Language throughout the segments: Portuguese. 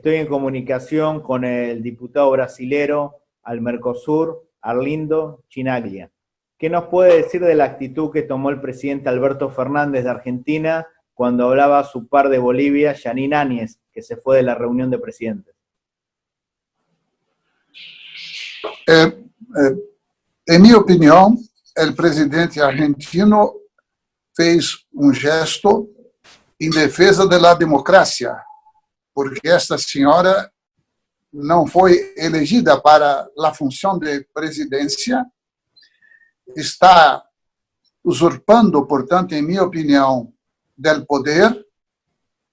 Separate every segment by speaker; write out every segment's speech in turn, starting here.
Speaker 1: Estoy en comunicación con el diputado brasilero al Mercosur, Arlindo Chinaglia. ¿Qué nos puede decir de la actitud que tomó el presidente Alberto Fernández de Argentina cuando hablaba a su par de Bolivia, Jeanine Áñez, que se fue de la reunión de presidentes?
Speaker 2: En mi opinión, el presidente argentino fez gesto en defesa de la democracia, porque esta senhora não foi elegida para a função de presidência, está usurpando, portanto, em minha opinião, do poder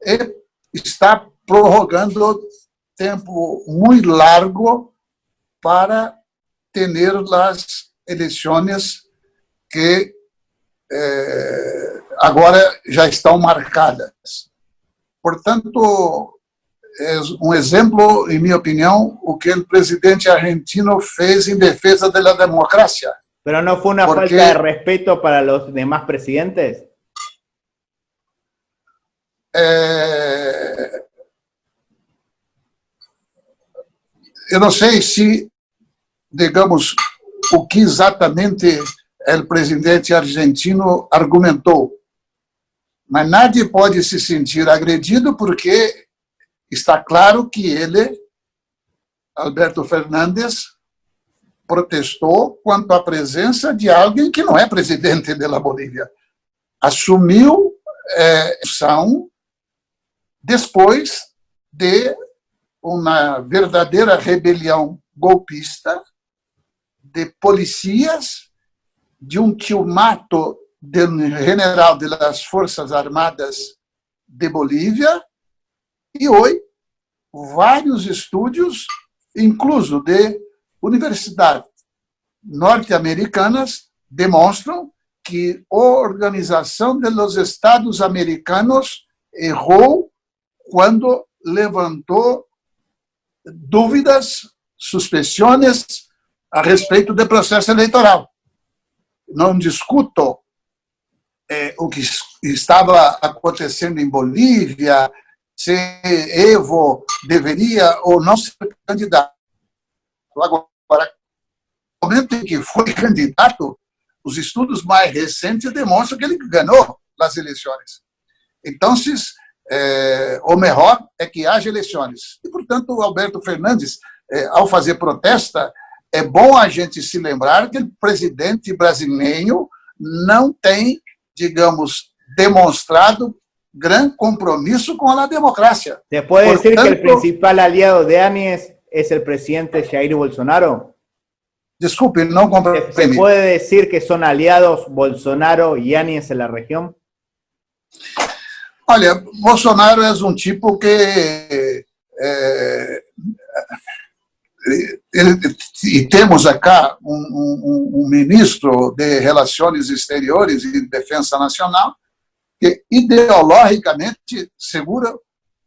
Speaker 2: e está prorrogando tempo muito largo para ter as eleições que agora já estão marcadas. Portanto, é exemplo, em minha opinião, o que o presidente argentino fez em defesa da democracia.
Speaker 1: ¿Pero no fue una falta de respeto para los demás presidentes?
Speaker 2: Eu não sei se, digamos, o que exatamente o presidente argentino argumentou, mas nadie pode se sentir agredido porque está claro que ele, Alberto Fernández, protestou quanto à presença de alguém que não é presidente da Bolívia. Assumiu ação depois de uma verdadeira rebelião golpista de policias, de tilmato do general das Forças Armadas de Bolívia, e hoje vários estudos, incluso de universidades norte-americanas, demonstram que a Organização dos Estados Americanos errou quando levantou dúvidas, suspeições a respeito do processo eleitoral. Não discuto o que estava acontecendo em Bolívia, se Evo deveria ou não ser candidato. Agora, no momento em que foi candidato, os estudos mais recentes demonstram que ele ganhou as eleições. Então, o melhor é que haja eleições. E, portanto, o Alberto Fernandes, ao fazer protesta, é bom a gente se lembrar que o presidente brasileiro não tem, digamos, demonstrado gran compromiso con la democracia.
Speaker 1: ¿Se puede decir que el principal aliado de Áñez es el presidente Jair Bolsonaro?
Speaker 2: Disculpe, no comprendí.
Speaker 1: ¿Se puede decir que son aliados Bolsonaro y Áñez en la región?
Speaker 2: Olha, Bolsonaro é tipo que e temos acá ministro de Relações Exteriores e Defesa Nacional que ideologicamente, seguro,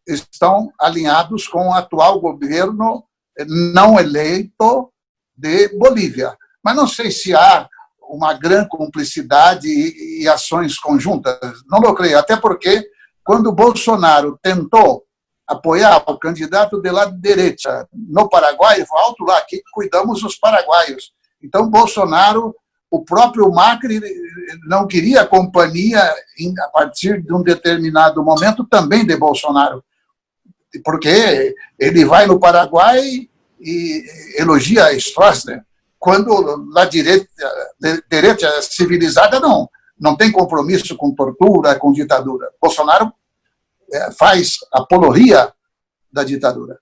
Speaker 2: estão alinhados com o atual governo não eleito de Bolívia. Mas não sei se há uma grande cumplicidade e ações conjuntas. Não lo creio, até porque quando Bolsonaro tentou apoiar o candidato de la direita no Paraguai, ele falou, alto lá, aqui cuidamos dos paraguaios. Então, Bolsonaro, o próprio Macri não queria companhia a partir de determinado momento também de Bolsonaro, porque ele vai no Paraguai e elogia Stroessner, quando a direita civilizada não tem compromisso com tortura, com ditadura. Bolsonaro faz apologia da ditadura.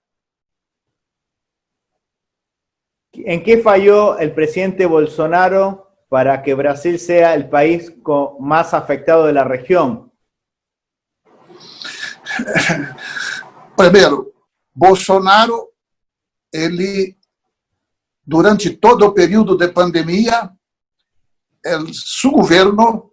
Speaker 1: ¿En qué falló el presidente Bolsonaro para que Brasil sea el país más afectado de la región?
Speaker 2: Primeiro, Bolsonaro, ele, durante todo o período de pandemia, seu governo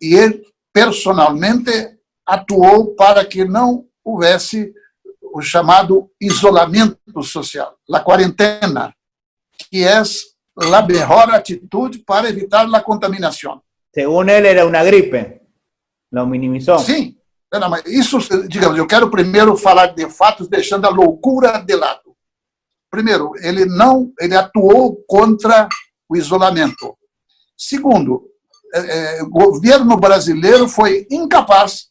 Speaker 2: e ele personalmente atuou para que não houvesse o chamado isolamento social, a quarentena, que é a melhor atitude para evitar a contaminação.
Speaker 1: Según él era una gripe, lo minimizó.
Speaker 2: Sim, Não, mas isso, digamos, eu quero primeiro falar de fatos, deixando a loucura de lado. Primeiro, ele atuou contra o isolamento. Segundo, o governo brasileiro foi incapaz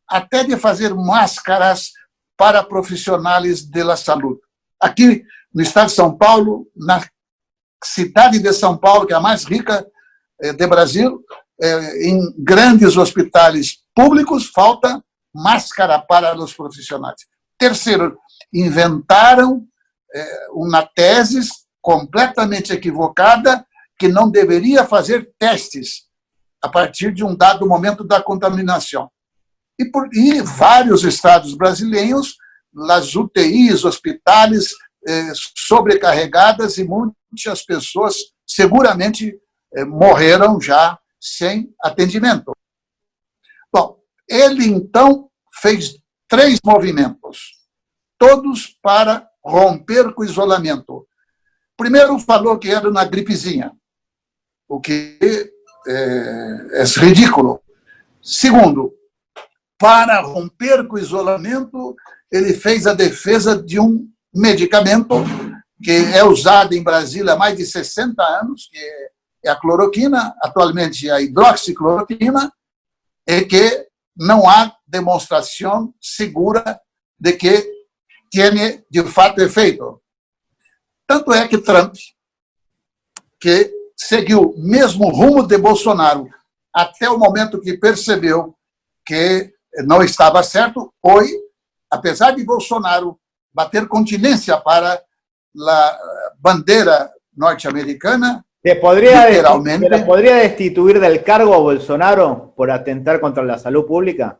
Speaker 2: até de fazer máscaras para profissionais da saúde. Aqui no estado de São Paulo, na cidade de São Paulo, que é a mais rica do Brasil, em grandes hospitais públicos, falta máscara para os profissionais. Terceiro, inventaram uma tese completamente equivocada que não deveria fazer testes a partir de um dado momento da contaminação. E vários estados brasileiros, as UTIs, hospitais sobrecarregadas e muitas pessoas seguramente morreram já sem atendimento. Bom, ele então fez 3 movimentos, todos para romper com o isolamento. Primeiro, falou que era uma gripezinha, o que é ridículo. Segundo, para romper com o isolamento, ele fez a defesa de um medicamento que é usado em Brasília há mais de 60 anos, que é a cloroquina, atualmente a hidroxicloroquina, e que não há demonstração segura de que tem, de fato, efeito. Tanto é que Trump, que seguiu o mesmo rumo de Bolsonaro até o momento que percebeu que não estava certo, hoje, apesar de Bolsonaro bater continência para a bandeira norte-americana,
Speaker 1: ¿Le podría destituir del cargo a Bolsonaro por atentar contra la salud pública?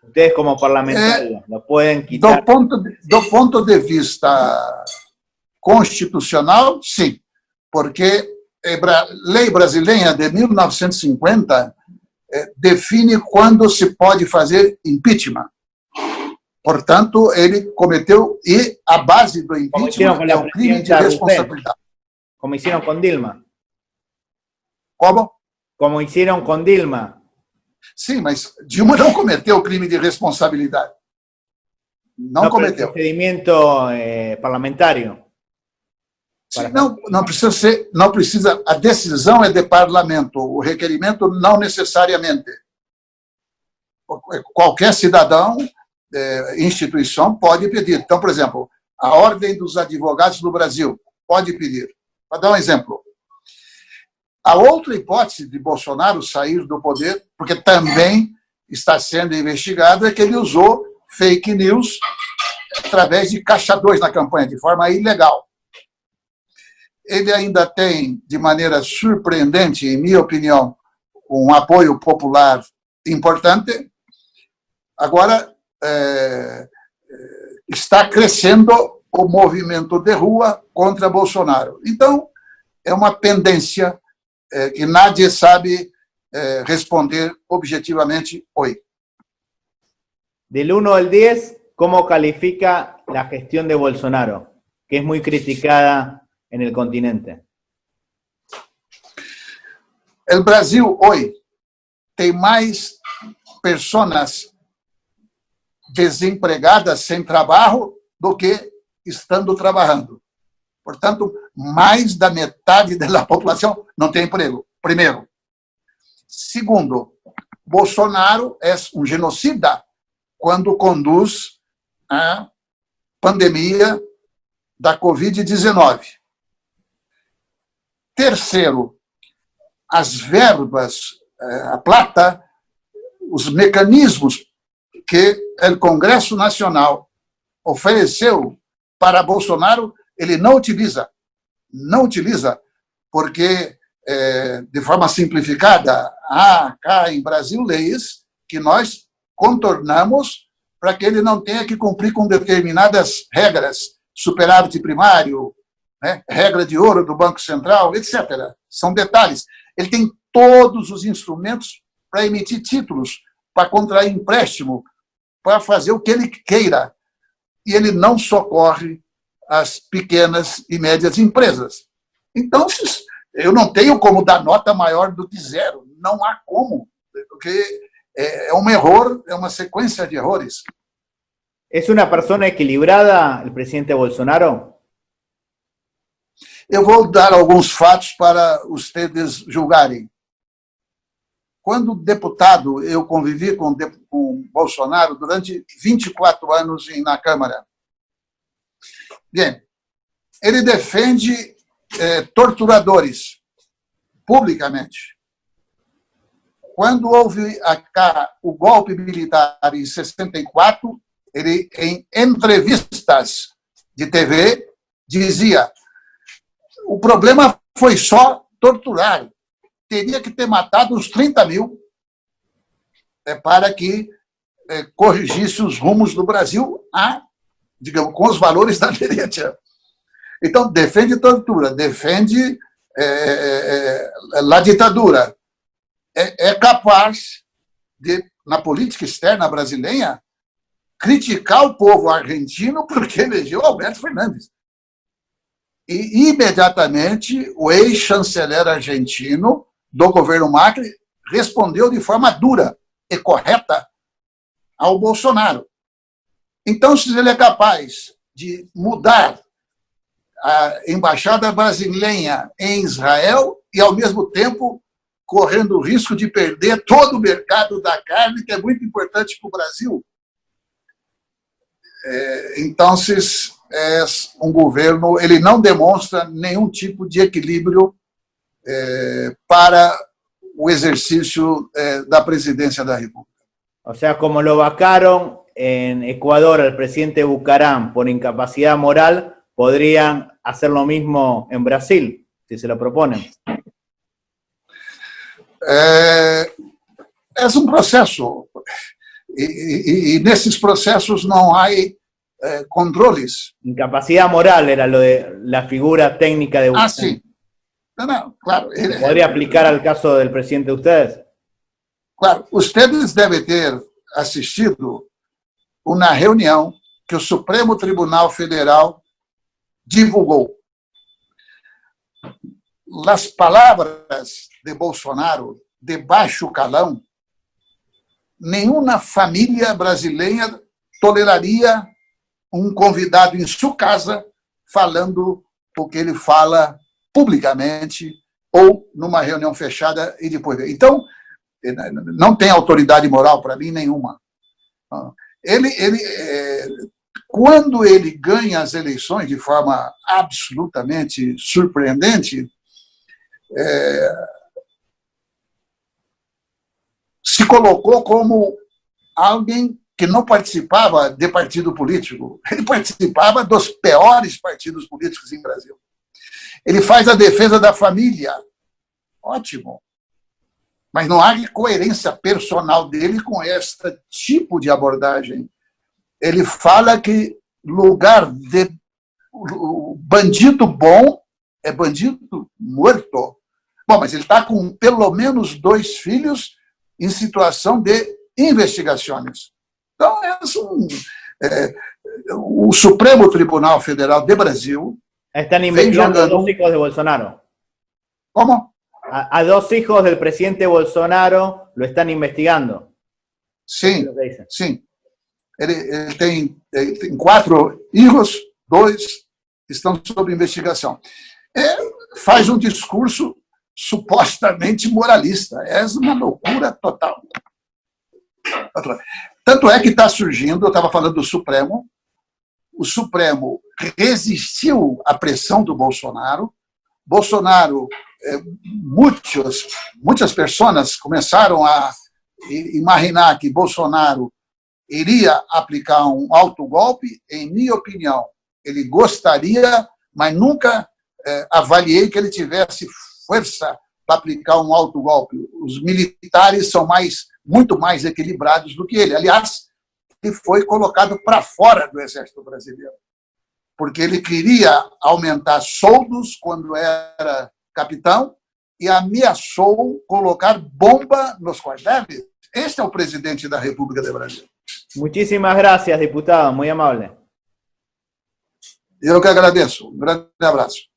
Speaker 1: Ustedes como parlamentarios lo pueden quitar.
Speaker 2: Do ponto de vista constitucional, sim, porque a lei brasileira de 1950 define quando se pode fazer impeachment. Portanto, ele cometeu, e a base do impeachment é o crime de responsabilidade.
Speaker 1: Como hicieron con Dilma.
Speaker 2: Como?
Speaker 1: Como hicieron con Dilma.
Speaker 2: Sim, mas Dilma não cometeu o crime de responsabilidade. Não cometeu.
Speaker 1: Procedimento parlamentário.
Speaker 2: Sim, não precisa, a decisão é de parlamento, o requerimento não necessariamente. Qualquer cidadão, instituição, pode pedir. Então, por exemplo, a Ordem dos Advogados do Brasil pode pedir. Para dar um exemplo, a outra hipótese de Bolsonaro sair do poder, porque também está sendo investigado, é que ele usou fake news através de caixa 2 na campanha, de forma ilegal. Ele ainda tem, de maneira surpreendente, em minha opinião, um apoio popular importante. Agora, está crescendo o movimento de rua contra Bolsonaro. Então, é uma pendência que nadie sabe responder objetivamente hoje.
Speaker 1: Del 1 al 10, ¿cómo califica la gestión de Bolsonaro, que es muy criticada en el continente?
Speaker 2: O Brasil hoje tem mais pessoas desempregadas sem trabalho do que estando trabalhando. Portanto, mais da metade da população não tem emprego, primeiro. Segundo, Bolsonaro é um genocida quando conduz a pandemia da Covid-19. Terceiro, as verbas, a plata, os mecanismos que o Congresso Nacional ofereceu para Bolsonaro, ele não utiliza. Não utiliza, porque, de forma simplificada, há cá em Brasil leis que nós contornamos para que ele não tenha que cumprir com determinadas regras, superávit primário, né, regra de ouro do Banco Central, etc. São detalhes. Ele tem todos os instrumentos para emitir títulos, para contrair empréstimo, para fazer o que ele queira. E ele não socorre as pequenas e médias empresas. Então, eu não tenho como dar nota maior do que 0. Não há como, porque é um erro, é uma sequência de erros.
Speaker 1: ¿Es una persona equilibrada el presidente Bolsonaro?
Speaker 2: Eu vou dar alguns fatos para vocês julgarem. Quando deputado, eu convivi com Bolsonaro durante 24 anos na Câmara. Bem, ele defende torturadores, publicamente. Quando houve o golpe militar em 64, ele, em entrevistas de TV, dizia: o problema foi só torturar, teria que ter matado uns 30 mil para que corrigisse os rumos do Brasil digamos, com os valores da direita. Então, defende tortura, defende a ditadura. É capaz de, na política externa brasileira, criticar o povo argentino porque elegeu Alberto Fernandes. E, imediatamente, o ex-chanceler argentino do governo Macri respondeu de forma dura e correta ao Bolsonaro. Então, se ele é capaz de mudar a embaixada brasileira em Israel e, ao mesmo tempo, correndo o risco de perder todo o mercado da carne, que é muito importante para o Brasil, então, é um governo, ele não demonstra nenhum tipo de equilíbrio para o exercício da presidência da República.
Speaker 1: O sea, como lo vacaron en Ecuador al presidente Bucaram por incapacidad moral, podrían hacer lo mismo en Brasil, si se lo proponen.
Speaker 2: É um processo, e nesses processos não há controles.
Speaker 1: Incapacidad moral era lo de la figura técnica de Bucaram.
Speaker 2: Sim. Não, claro.
Speaker 1: ¿Podría aplicar al caso del presidente de ustedes?
Speaker 2: Claro, vocês devem ter assistido uma reunião que o Supremo Tribunal Federal divulgou. As palavras de Bolsonaro, de baixo calão, nenhuma família brasileira toleraria um convidado em sua casa falando o que ele fala publicamente ou numa reunião fechada e depois. Então, não tem autoridade moral para mim nenhuma. Quando ele ganha as eleições de forma absolutamente surpreendente, se colocou como alguém que não participava de partido político. Ele participava dos piores partidos políticos em Brasil. Ele faz a defesa da família. Ótimo. Mas não há coerência personal dele com este tipo de abordagem. Ele fala que lugar de bandido bom é bandido morto. Bom, mas ele está com pelo menos 2 filhos em situação de investigações. Então, o Supremo Tribunal Federal de Brasil
Speaker 1: están investigando a 2 hijos de Bolsonaro.
Speaker 2: ¿Cómo?
Speaker 1: A 2 hijos del presidente Bolsonaro lo están investigando.
Speaker 2: Sim, sim. Ele tem 4 filhos, 2 estão sob investigação. Faz um discurso supostamente moralista. É uma loucura total. Tanto é que está surgindo, eu estava falando do Supremo, o Supremo resistiu à pressão do Bolsonaro. Bolsonaro, muitas pessoas começaram a imaginar que Bolsonaro iria aplicar um autogolpe. Em minha opinião, ele gostaria, mas nunca avaliei que ele tivesse força para aplicar um autogolpe. Os militares são muito mais equilibrados do que ele. Aliás, ele foi colocado para fora do Exército Brasileiro, porque ele queria aumentar soldos quando era capitão e ameaçou colocar bomba nos quartéis. Este é o presidente da República do Brasil.
Speaker 1: Muchísimas gracias, diputado. Muy amable.
Speaker 2: Eu que agradeço. Um grande abraço.